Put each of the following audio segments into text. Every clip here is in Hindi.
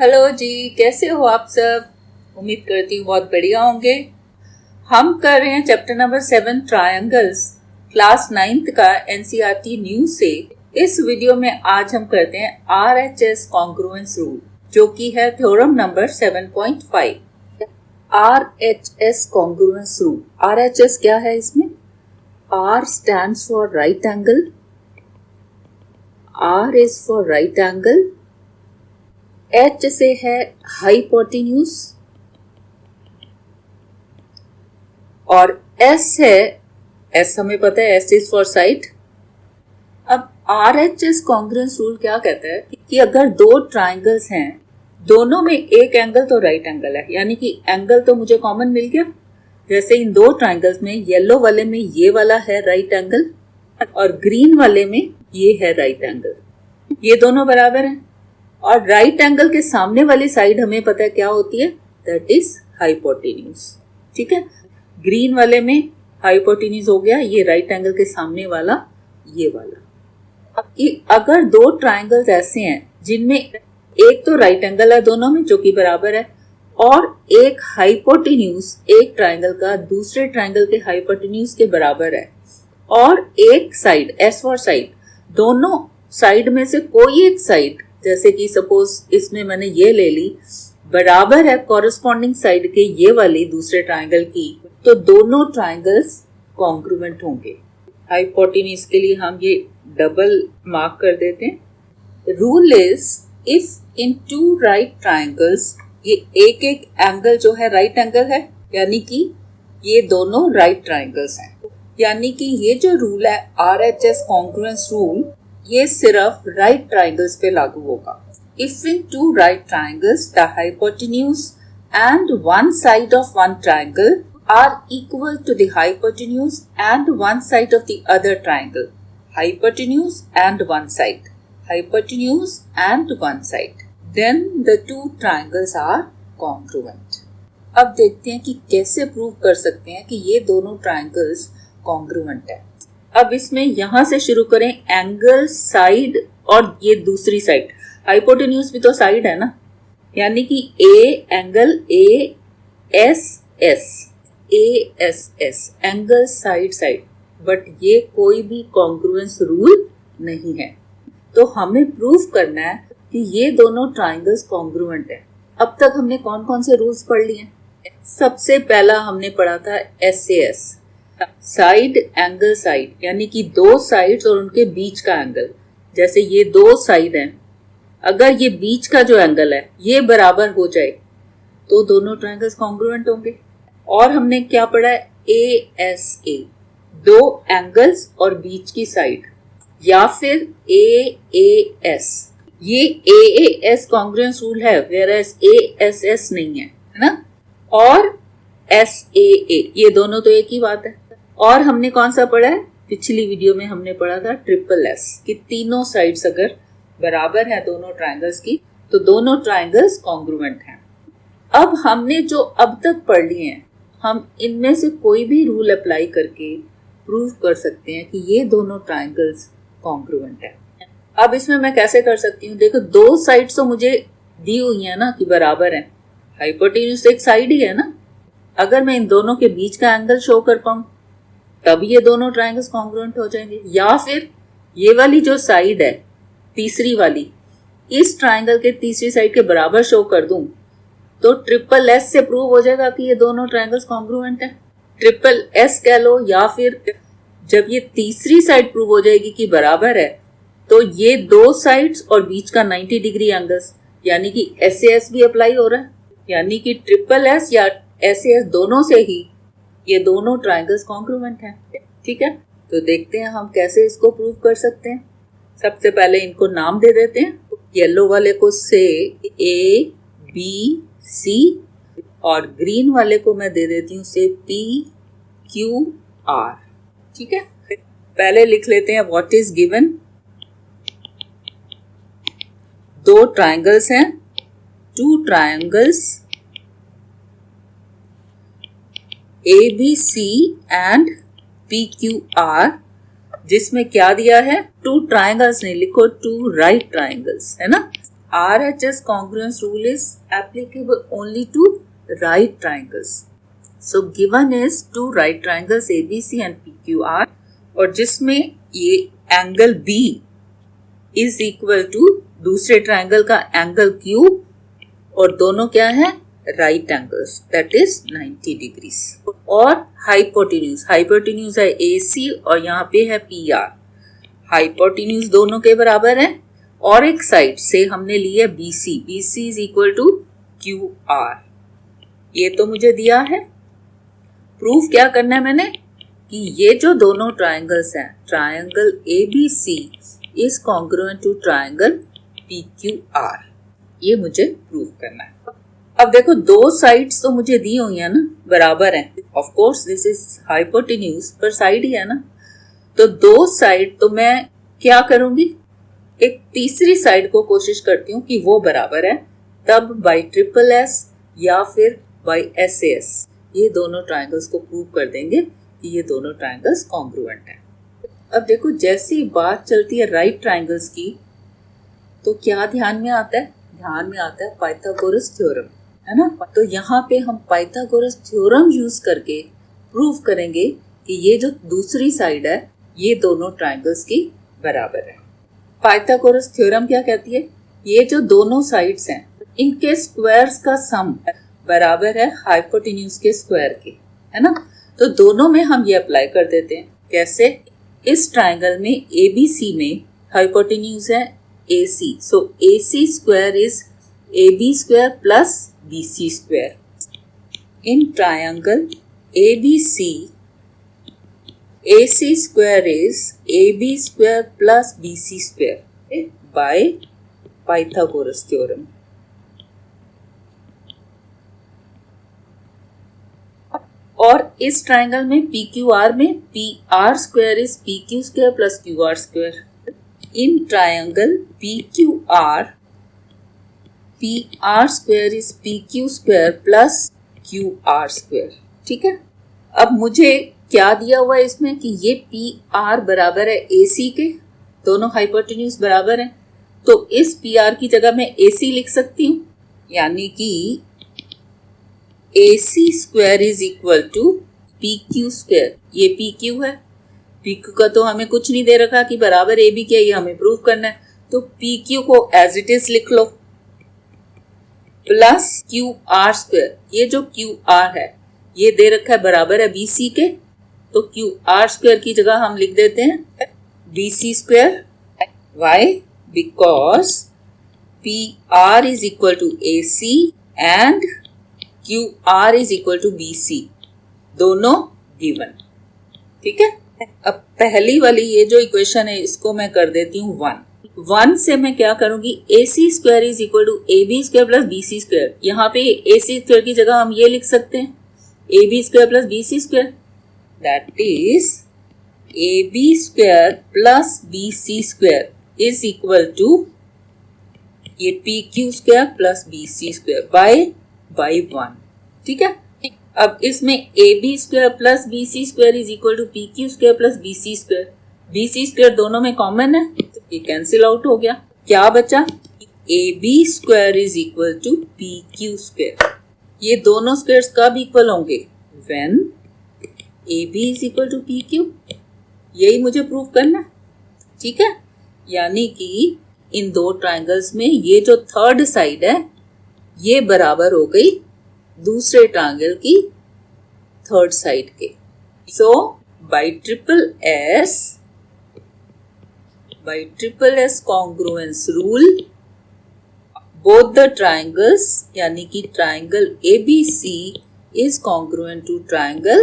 हेलो जी, कैसे हो आप सब। उम्मीद करती हूँ बहुत बढ़िया होंगे। हम कर रहे हैं chapter number 7 triangles, class 9th का एनसीईआरटी न्यू से। इस वीडियो में आज हम करते हैं आरएचएस कॉन्ग्रुएंस रूल, जो कि है theorem number 7.5। RHS congruence rule. RHS क्या है इसमें? R stands for right angle, R is for right angle, H से है हाइपोटेन्यूज और एस है, एस हमें पता है, एस इज फॉर साइड। अब आरएचएस कॉन्ग्रुएंस रूल क्या कहता है कि अगर दो ट्राइंगल्स हैं, दोनों में एक एंगल तो राइट एंगल है, यानी कि एंगल तो मुझे कॉमन मिल गया। जैसे इन दो ट्राइंगल्स में येलो वाले में ये वाला है राइट एंगल और ग्रीन वाले में ये है राइट एंगल, ये दोनों बराबर हैं। और राइट एंगल के सामने वाली साइड हमें पता है क्या होती है, दैट इज हाइपोटेन्यूज। ठीक है, ग्रीन वाले में हाइपोटेन्यूज हो गया, ये राइट एंगल के सामने वाला ये वाला। अब कि अगर दो ट्राइंगल्स ऐसे हैं जिनमें एक तो राइट एंगल है दोनों में जो कि बराबर है, और एक हाइपोटेन्यूज एक ट्राइंगल का दूसरे ट्राइंगल के हाइपोटेन्यूज के बराबर है, और एक साइड एस फॉर साइड, दोनों साइड में से कोई एक साइड, जैसे कि सपोज इसमें मैंने ये ले ली, बराबर है कॉरेस्पॉन्डिंग साइड के ये वाली दूसरे ट्राइंगल की, तो दोनों ट्राइंगल्स कॉन्ग्रुएंट होंगे। हाइपोटेन्यूज के लिए हम ये डबल मार्क कर देते हैं। Rule is if in two right triangles, ये एक एक एंगल जो है राइट एंगल है, यानी कि ये दोनों राइट ट्राइंगल्स हैं। यानी कि ये जो रूल है आरएचएस कॉन्ग्रुएंस रूल, ये सिर्फ राइट ट्राइंगल्स पे लागू होगा। If in two right triangles the hypotenuse and one side of one triangle are equal to the hypotenuse and one side of the other triangle, hypotenuse and one side, hypotenuse and one side, then the two triangles are congruent. अब देखते हैं कि कैसे प्रूव कर सकते हैं कि ये दोनों ट्राइंगल्स कॉन्ग्रुएंट है। अब इसमें यहां से शुरू करें, एंगल, साइड और ये दूसरी साइड, हाइपोटेन्यूज भी तो साइड है ना, यानी कि A angle A S S, A S S angle side side, but ये कोई भी कॉन्ग्रुएंस रूल नहीं है। तो हमें प्रूव करना है कि ये दोनों ट्राइंगल्स कॉन्ग्रुएंट है। अब तक हमने कौन कौन से रूल्स पढ़ लिए? सबसे पहला हमने पढ़ा था एस, साइड एंगल साइड, यानी कि दो साइड्स और उनके बीच का एंगल। जैसे ये दो साइड हैं, अगर ये बीच का जो एंगल है ये बराबर हो जाए तो दोनों ट्रायंगल्स कॉन्ग्रुएंट होंगे। और हमने क्या पढ़ा है, ए एस ए, दो एंगल्स और बीच की साइड, या फिर ए एस, ये ए एस कॉन्ग्रुएंस रूल है, वेयरएज ए एस एस नहीं है ना। और एस ए, ये दोनों तो एक ही बात है। और हमने कौन सा पढ़ा है, पिछली वीडियो में हमने पढ़ा था ट्रिपल एस, कि तीनों साइड्स अगर बराबर है दोनों ट्रायंगल्स की तो दोनों ट्रायंगल्स कॉन्ग्रुएंट हैं। अब हमने जो अब तक पढ़ लिए हैं, हम इनमें से कोई भी रूल अप्लाई करके प्रूव कर सकते हैं कि ये दोनों ट्रायंगल्स कॉन्ग्रुएंट है। अब इसमें मैं कैसे कर सकती हूँ, देखो दो साइड्स तो मुझे दी हुई है ना कि बराबर है, हाइपोटेन्यूज एक साइड ही है ना। अगर मैं इन दोनों के बीच का एंगल शो कर पाऊं तब ये दोनों ट्रायंगल्स कॉन्ग्रुएंट हो जाएंगे। या फिर ये वाली जो साइड है तीसरी वाली, इस ट्रायंगल के तीसरी साइड के बराबर शो कर दूं तो ट्रिपल एस से प्रूव हो जाएगा कि ये दोनों ट्रायंगल्स कॉन्ग्रुएंट है। ट्रिपल एस कह लो, या फिर जब ये तीसरी साइड प्रूव हो जाएगी कि बराबर है तो ये दो साइड्स और बीच का 90 डिग्री एंगल्स, यानी कि एस भी अप्लाई हो रहा है, यानी कि ट्रिपल एस या एस दोनों से ही ये दोनों ट्रायंगल्स कॉन्ग्रुएंट हैं। ठीक है, तो देखते हैं हम कैसे इसको प्रूव कर सकते हैं। सबसे पहले इनको नाम दे देते हैं। येलो वाले को से ए बी सी, और ग्रीन वाले को मैं दे देती हूँ से पी क्यू आर। ठीक है, पहले लिख लेते हैं व्हाट इज गिवन। दो ट्रायंगल्स हैं, two triangles ABC and PQR, जिसमें क्या दिया है, टू ट्रायंगल्स नहीं लिखो, टू राइट ट्रायंगल्स है ना। RHS congruence rule is applicable only to right triangles. So given is two right triangles ABC and PQR और जिसमें ये angle B is equal to दूसरे ट्राइंगल का एंगल Q और दोनों क्या है right angles that is 90 degrees और हाइपोटेन्यूज है AC और यहाँ पे है PR। हाइपोटेन्यूज दोनों के बराबर है और एक साइड से हमने लिया BC is equal to QR। ये तो मुझे दिया है। प्रूफ क्या करना है मैंने कि ये जो दोनों ट्राइंगल्स हैं triangle ABC is congruent to triangle PQR, ये मुझे प्रूफ करना है। अब देखो दो साइड्स तो मुझे दी हुई है ना, बराबर हैं। Of course this is hypotenuse पर साइड ही है ना, तो दो साइड तो मैं क्या करूंगी एक तीसरी साइड को कोशिश करती हूँ कि वो बराबर है, तब बाई ट्रिपल एस या फिर बाई SAS ये दोनों ट्राइंगल्स को प्रूव कर देंगे कि ये दोनों ट्राइंगल्स कॉन्ग्रुएंट हैं। अब देखो जैसी बात चलती है राइट ट्राइंगल्स की तो क्या ध्यान में आता है? ध्यान में आता है पाइथागोरस थ्योरम, है ना। तो यहाँ पे हम पाइथागोरस थ्योरम यूज करके प्रूव करेंगे कि ये जो दूसरी साइड है ये दोनों ट्राइंगल्स की बराबर है। पाइथागोरस थ्योरम क्या कहती है? ये जो दोनों साइड्स हैं इनके स्क्वायर्स का सम बराबर है हाइपोटेन्यूज के स्क्वायर के, है ना। तो दोनों में हम ये अप्लाई कर देते हैं। कैसे? इस ट्राइंगल में ABC में हाइपोटेन्यूज है AC, so AC square is AB square plus BC square. In triangle ABC AC square is AB square plus BC square by Pythagoras theorem. और इस ट्राइंगल में PQR में PR square is PQ square plus QR square. In triangle PQR PR square is PQ square plus QR square. ठीक है। अब मुझे क्या दिया हुआ है इसमें कि ये PR बराबर है AC के, दोनों हाइपोटेन्यूज बराबर हैं, तो इस PR की जगह मैं AC लिख सकती हूँ, यानी कि AC square is equal to PQ square. ये PQ है, PQ का तो हमें कुछ नहीं दे रखा कि बराबर AB क्या, ये हमें प्रूव करना है, तो PQ को एज इट इज लिख लो प्लस QR स्क्वायर। ये जो QR है ये दे रखा है बराबर है BC के, तो QR स्क्वायर की जगह हम लिख देते हैं BC square. Why? Because PR is equal to AC and QR is equal to BC, दोनों गिवन। ठीक है। अब पहली वाली ये जो इक्वेशन है इसको मैं कर देती हूँ 1 से मैं क्या करूंगी AC square is equal to AB square plus BC square. यहाँ पे AC स्क्वायर की जगह हम ये लिख सकते हैं AB square plus BC square, that is AB square plus BC square is equal to ये PQ square plus BC square by 1। ठीक है। अब इसमें AB square plus BC square is equal to PQ square plus BC square। BC square दोनों में कॉमन है, ये कैंसिल आउट हो गया। क्या बचा? AB square is equal to PQ square। ये दोनों स्क्वायर्स कब इक्वल होंगे? When AB is equal to PQ। यही मुझे प्रूव करना है। ठीक है। यानी कि इन दो ट्राइंगल्स में ये जो थर्ड साइड है ये बराबर हो गई दूसरे ट्राइंगल की थर्ड साइड के। So by triple S congruence rule both the triangles यानी कि triangle ABC is congruent to triangle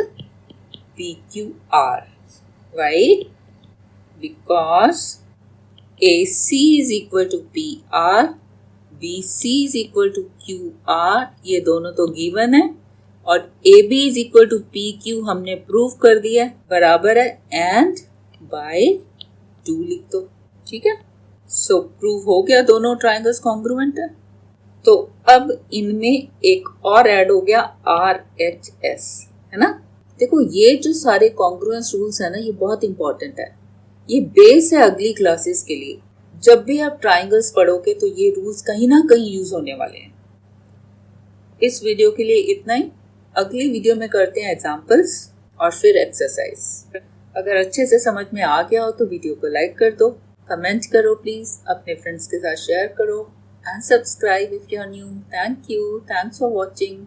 PQR. Why? Because AC is equal to PR, BC is equal to QR, ये दोनों तो गिवन है, और AB is equal to PQ हमने प्रूव कर दिया है बराबर है, एंड बाय 2 लिख दो। ठीक है। सो प्रूव हो गया दोनों ट्राइंगल्स कॉन्ग्रुएंट है। तो अब इनमें एक और ऐड हो गया RHS, है ना। देखो ये जो सारे कॉन्ग्रुएंस रूल्स है ना ये बहुत इंपॉर्टेंट है, ये बेस है अगली क्लासेस के लिए। जब भी आप ट्राइंगल्स पढ़ोगे तो ये रूल्स कहीं ना कहीं यूज होने वाले हैं। इस वीडियो के लिए इतना ही। अगली वीडियो में करते हैं एग्जाम्पल्स और फिर एक्सरसाइज। अगर अच्छे से समझ में आ गया हो तो वीडियो को लाइक कर दो, कमेंट करो प्लीज, अपने फ्रेंड्स के साथ शेयर करो and subscribe if you are new. Thank you, thanks for watching.